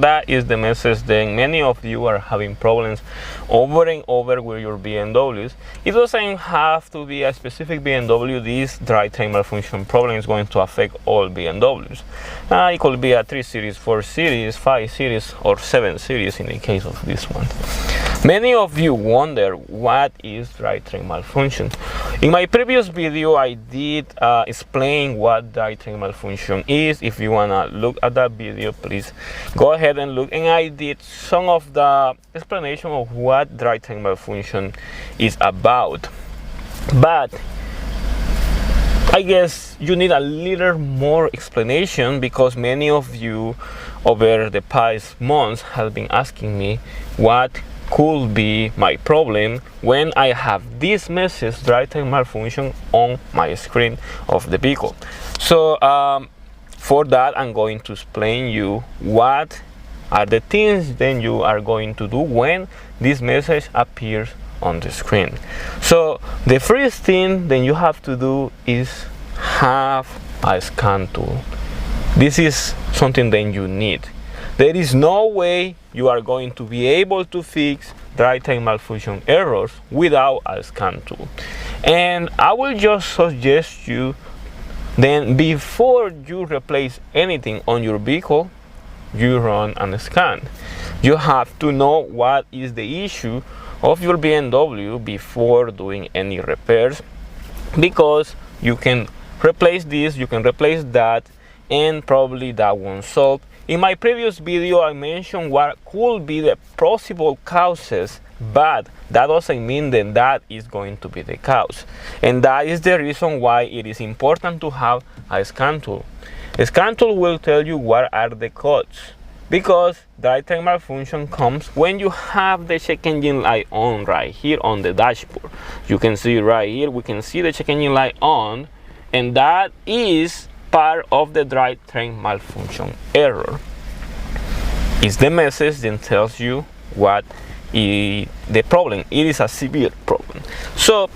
that is the message. Then many of you are having problems over and over with your BMWs. It doesn't have to be a specific BMW. This drivetrain malfunction problem is going to affect all BMWs. It could be a 3 Series, 4 Series, 5 Series, or 7 Series in the case of this one. Many of you wonder what is drivetrain malfunction. In my previous video, I did explain what drivetrain malfunction is. If you wanna look at that video, please go ahead and look. And I did some of the explanation of what drivetrain malfunction is about. But I guess you need a little more explanation, because many of you over the past months have been asking me what could be my problem when I have this message, drivetrain malfunction, on my screen of the vehicle. So for that, I'm going to explain you what are the things then you are going to do when this message appears on the screen. So the first thing then you have to do is have a scan tool. This is something that you need. There is no way you are going to be able to fix drivetrain malfunction errors without a scan tool. And I will just suggest you, then before you replace anything on your vehicle, you run a scan. You have to know what is the issue of your BMW before doing any repairs, because you can replace this, you can replace that, and probably that won't solve. In my previous video, I mentioned what could be the possible causes, but that doesn't mean that that is going to be the cause. And that is the reason why it is important to have a scan tool. A scan tool will tell you what are the codes, because drivetrain malfunction comes when you have the check engine light on right here on the dashboard. You can see right here, we can see the check engine light on, and that is part of the drivetrain malfunction error. It's the message that tells you what is the problem. It is a severe problem. So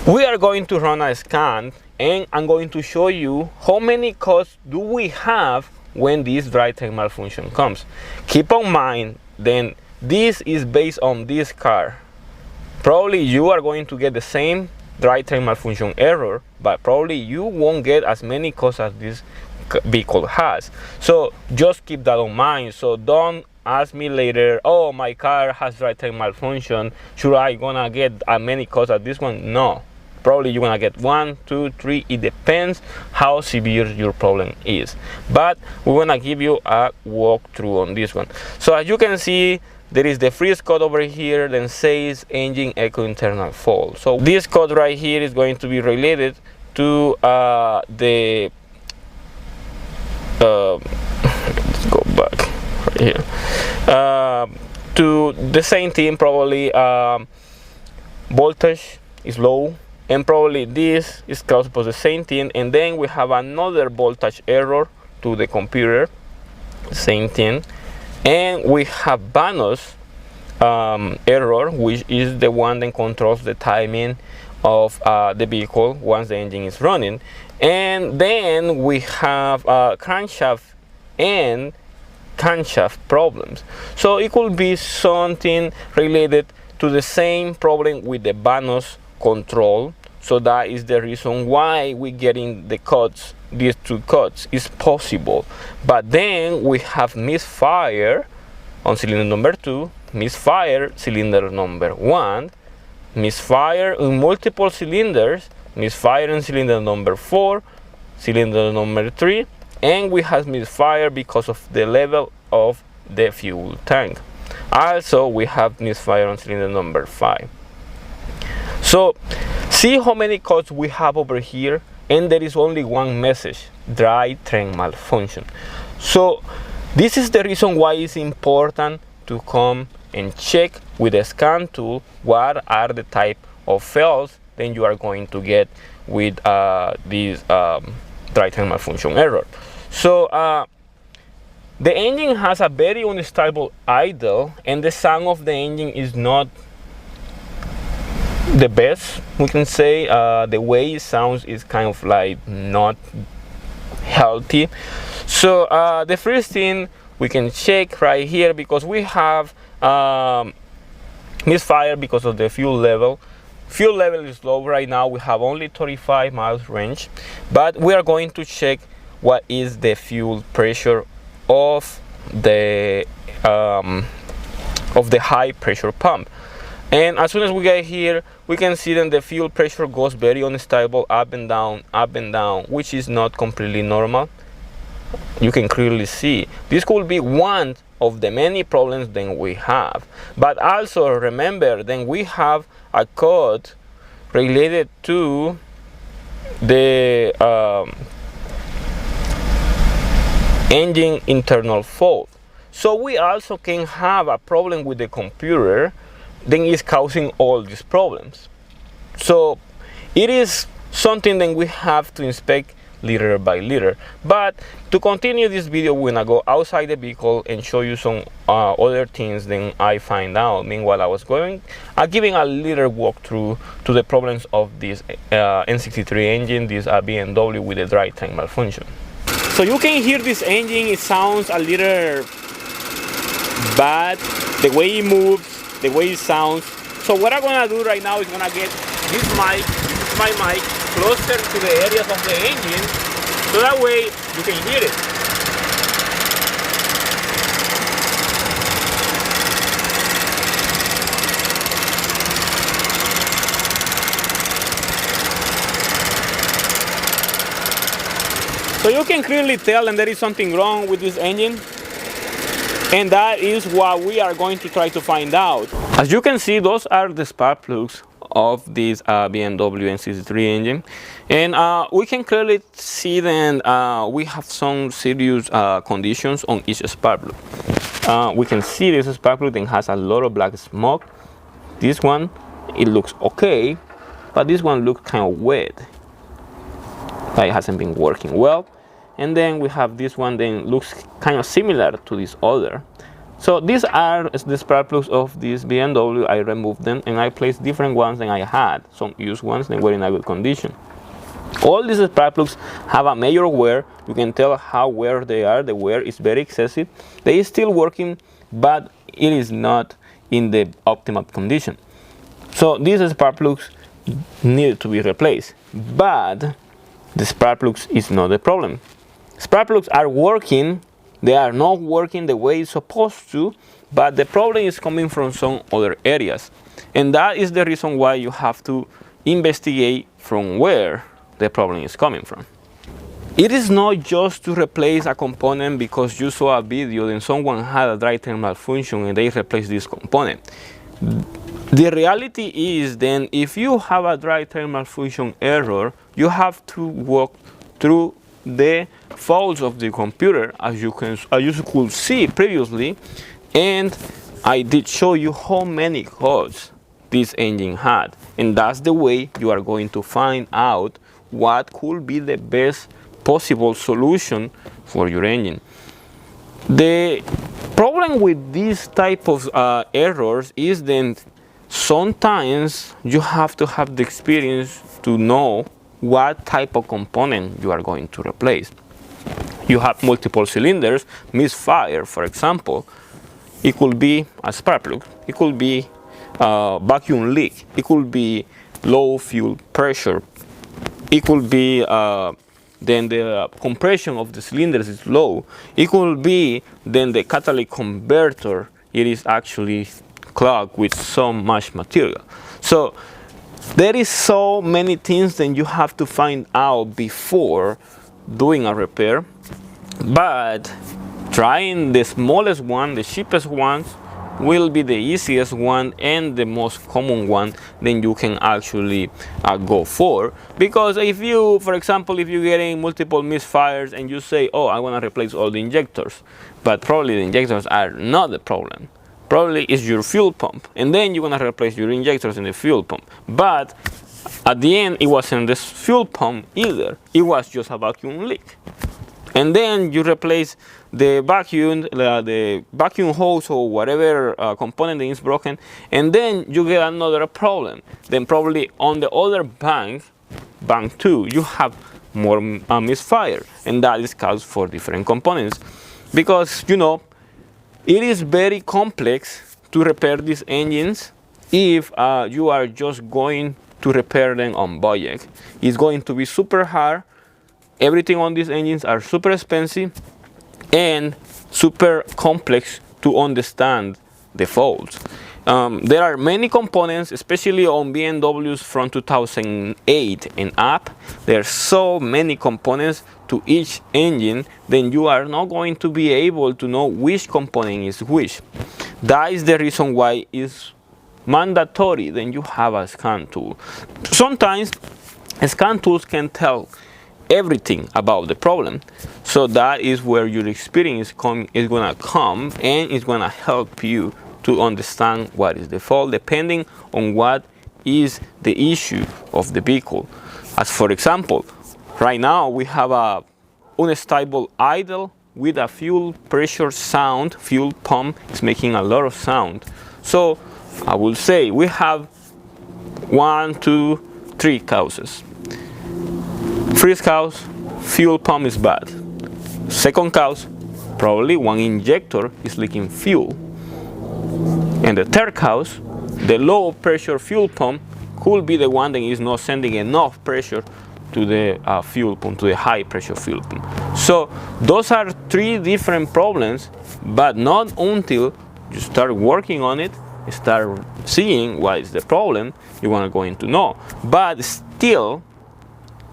we are going to run a scan, and I'm going to show you how many codes do we have when this drivetrain malfunction comes. Keep in mind, then this is based on this car. Probably you are going to get the same drivetrain malfunction error, but probably you won't get as many codes as this vehicle has. So just keep that in mind. So don't ask me later, oh, my car has drivetrain malfunction, should I gonna get as many codes as this one? No, probably you're gonna get 1, 2, 3. It depends how severe your problem is, but we're gonna give you a walkthrough on this one. So as you can see, there is the freeze code over here, then says engine echo internal fault. So this code right here is going to be related to let's go back right here, to the same thing. Probably voltage is low, and probably this is caused by the same thing. And then we have another voltage error to the computer, same thing. And we have bonus error, which is the one that controls the timing of the vehicle once the engine is running. And then we have crankshaft and camshaft problems. So it could be something related to the same problem with the bonus control. So that is the reason why we're getting the codes. These two codes is possible. But then we have misfire on cylinder number 2, misfire cylinder number 1, misfire in multiple cylinders, misfire in cylinder number 4, cylinder number 3, and we have misfire because of the level of the fuel tank. Also we have misfire on cylinder number 5. So see how many codes we have over here, and there is only one message: drivetrain malfunction. So this is the reason why it's important to come and check with a scan tool what are the type of fails then you are going to get with this drivetrain malfunction error. So the engine has a very unstable idle, and the sound of the engine is not the best, we can say. The way it sounds is kind of like not healthy. So the first thing we can check right here because we have misfire because of the fuel level. Fuel level is low right now. We have only 35 miles range, but we are going to check what is the fuel pressure of the high pressure pump. And as soon as we get here, we can see that the fuel pressure goes very unstable, up and down, which is not completely normal. You can clearly see this could be one of the many problems that we have. But also remember, then we have a code related to the engine internal fault. So we also can have a problem with the computer then is causing all these problems. So it is something that we have to inspect liter by liter. But to continue this video, we're gonna go outside the vehicle and show you some other things that I find out. Meanwhile, I was giving a little walkthrough to the problems of this N63 engine, this BMW with the drivetrain malfunction. So you can hear this engine, it sounds a little bad, the way it moves, the way it sounds. So what I'm gonna do right now is gonna get this mic, my mic, closer to the areas of the engine, so that way you can hear it. So you can clearly tell that there is something wrong with this engine, and that is what we are going to try to find out. As you can see, those are the spark plugs of this BMW N63 engine, and we can clearly see that we have some serious conditions on each spark plug. We can see this spark plug that has a lot of black smoke. This one, it looks okay, but this one looks kind of wet. It hasn't been working well. And then we have this one that looks kind of similar to this other. So these are the spark plugs of this BMW. I removed them and I placed different ones than I had. Some used ones that were in a good condition. All these spark plugs have a major wear. You can tell how wear they are. The wear is very excessive. They are still working, but it is not in the optimal condition. So these spark plugs need to be replaced. But the spark plugs is not the problem. Spark plugs are working, they are not working the way it's supposed to, but the problem is coming from some other areas. And that is the reason why you have to investigate from where the problem is coming from. It is not just to replace a component because you saw a video and someone had a drivetrain malfunction and they replaced this component. The reality is then if you have a drivetrain malfunction error, you have to walk through the faults of the computer as you could see previously, and I did show you how many codes this engine had, and that's the way you are going to find out what could be the best possible solution for your engine. The problem with this type of errors is that sometimes you have to have the experience to know what type of component you are going to replace. You have multiple cylinders, misfire, for example. It could be a spark plug, it could be a vacuum leak, it could be low fuel pressure, it could be then the compression of the cylinders is low, it could be then the catalytic converter, it is actually clogged with so much material. So there is so many things that you have to find out before doing a repair, but trying the smallest one, the cheapest ones, will be the easiest one and the most common one then you can actually go for. Because if you, for example, if you're getting multiple misfires and you say, oh, I want to replace all the injectors, but probably the injectors are not the problem. Probably it's your fuel pump, and then you're gonna replace your injectors in the fuel pump. But at the end, it wasn't the fuel pump either. It was just a vacuum leak. And then you replace the vacuum hose or whatever component that is broken, and then you get another problem. Then probably on the other bank 2, you have more misfire, and that is caused for different components. Because, you know, it is very complex to repair these engines if you are just going to repair them on budget. It's going to be super hard. Everything on these engines are super expensive and super complex to understand the faults. There are many components, especially on BMWs from 2008 and up. There are so many components to each engine, then you are not going to be able to know which component is which. That is the reason why it's mandatory then you have a scan tool. Sometimes scan tools can tell everything about the problem, so that is where your experience is gonna come, and it's gonna help you to understand what is the fault depending on what is the issue of the vehicle. As for example, right now we have a unstable idle with a fuel pressure sound. Fuel pump is making a lot of sound. So I will say we have 1, 2, 3 causes. First cause, fuel pump is bad. Second cause, probably one injector is leaking fuel. And the third cause, the low pressure fuel pump could be the one that is not sending enough pressure to the fuel pump, to the high pressure fuel pump. So those are 3 different problems, but not until you start working on it, start seeing what is the problem, you are going to know. But still,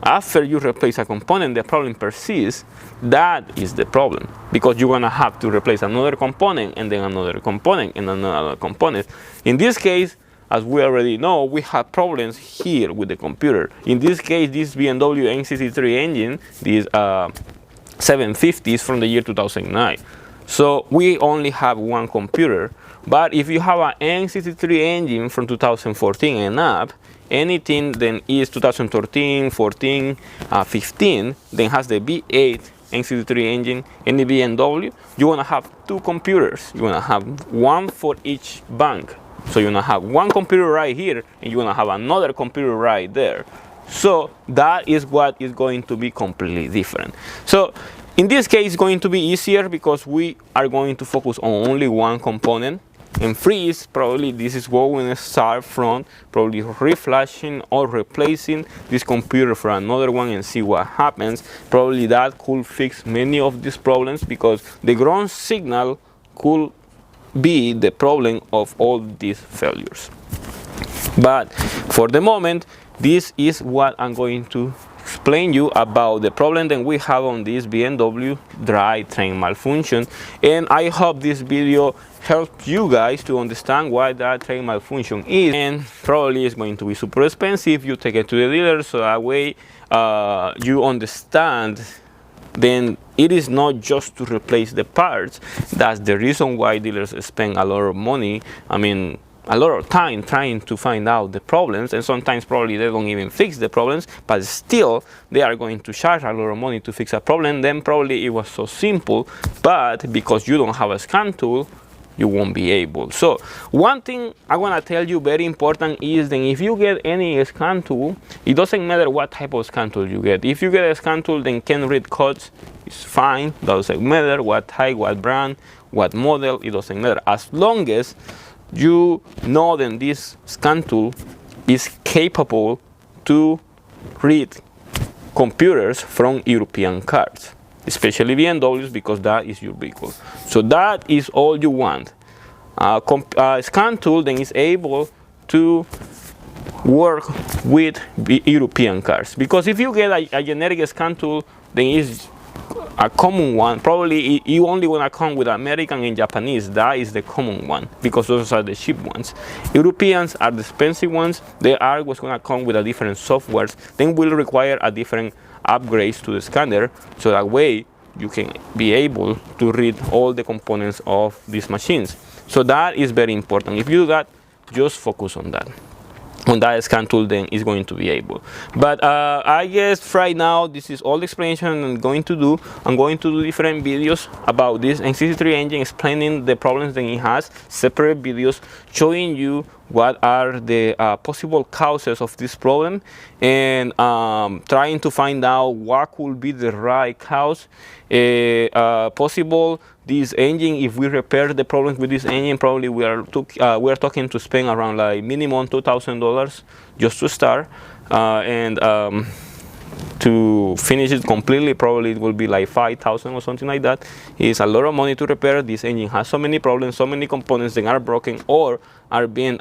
after you replace a component, the problem persists. That is the problem, because you're gonna have to replace another component and then another component and another component. In this case, as we already know, we have problems here with the computer. In this case, this BMW N63 engine, this 750 is from the year 2009. So we only have one computer. But if you have an N63 engine from 2014 and up, anything then is 2013, 14, 15, then has the V8 N63 engine in the BMW, you want to have 2 computers. You want to have one for each bank. So you want to have one computer right here, and you want to have another computer right there. So that is what is going to be completely different. So in this case, it's going to be easier because we are going to focus on only one component. And freeze, probably this is what we're going to start from, probably reflashing or replacing this computer for another one and see what happens. Probably that could fix many of these problems, because the ground signal could be the problem of all these failures. But for the moment, this is what I'm going to explain you about the problem that we have on this BMW drivetrain malfunction. And I hope this video helps you guys to understand what that train malfunction is. And probably it's going to be super expensive. You take it to the dealer, so that way you understand. Then it is not just to replace the parts. That's the reason why dealers spend a lot of money, a lot of time trying to find out the problems, and sometimes probably they don't even fix the problems, but still they are going to charge a lot of money to fix a problem. Then probably it was so simple, but because you don't have a scan tool, you won't be able. So one thing I want to tell you very important is that if you get any scan tool, it doesn't matter what type of scan tool you get. If you get a scan tool that can read codes, it's fine. Doesn't matter what type, what brand, what model, it doesn't matter, as long as you know that this scan tool is capable to read computers from European cars, especially BMWs, because that is your vehicle. So that is all you want. A scan tool then is able to work with European cars, because if you get a generic scan tool, then it's a common one. Probably you only want to come with American and Japanese. That is the common one, because those are the cheap ones. Europeans are the expensive ones. They are what's going to come with a different softwares. Then will require a different upgrades to the scanner, so that way you can be able to read all the components of these machines. So that is very important. If you do that, just focus on that. On that scan tool, then is going to be able. But I guess right now this is all the explanation I'm going to do. I'm going to do different videos about this N63 engine, explaining the problems that it has, separate videos showing you what are the possible causes of this problem, and trying to find out what could be the right cause. Possible this engine, if we repair the problems with this engine, probably we are talking to spend around like minimum $2,000 just to start, and to finish it completely, probably it will be like 5,000 or something like that. It's a lot of money to repair. This engine has so many problems, so many components that are broken or are being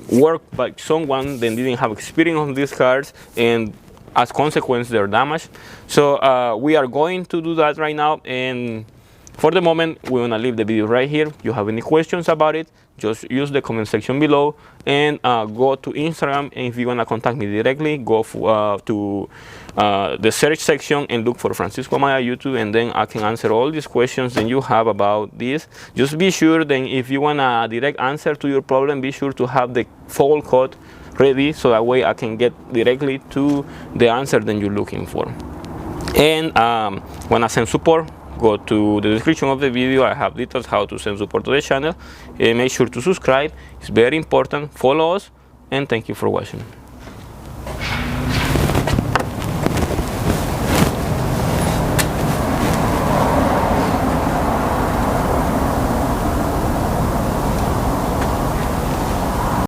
worked by someone that didn't have experience on these cars, and as consequence they're damaged. So we are going to do that right now, and for the moment we're gonna leave the video right here. If you have any questions about it, just use the comment section below, and go to Instagram, and if you wanna contact me directly, go to the search section and look for Francisco Amaya YouTube, and then I can answer all these questions that you have about this. Just be sure then, if you want a direct answer to your problem, be sure to have the fault code ready, so that way I can get directly to the answer that you're looking for. And when I send support, go to the description of the video. I have details how to send support to the channel, and make sure to subscribe. It's very important. Follow us, and thank you for watching.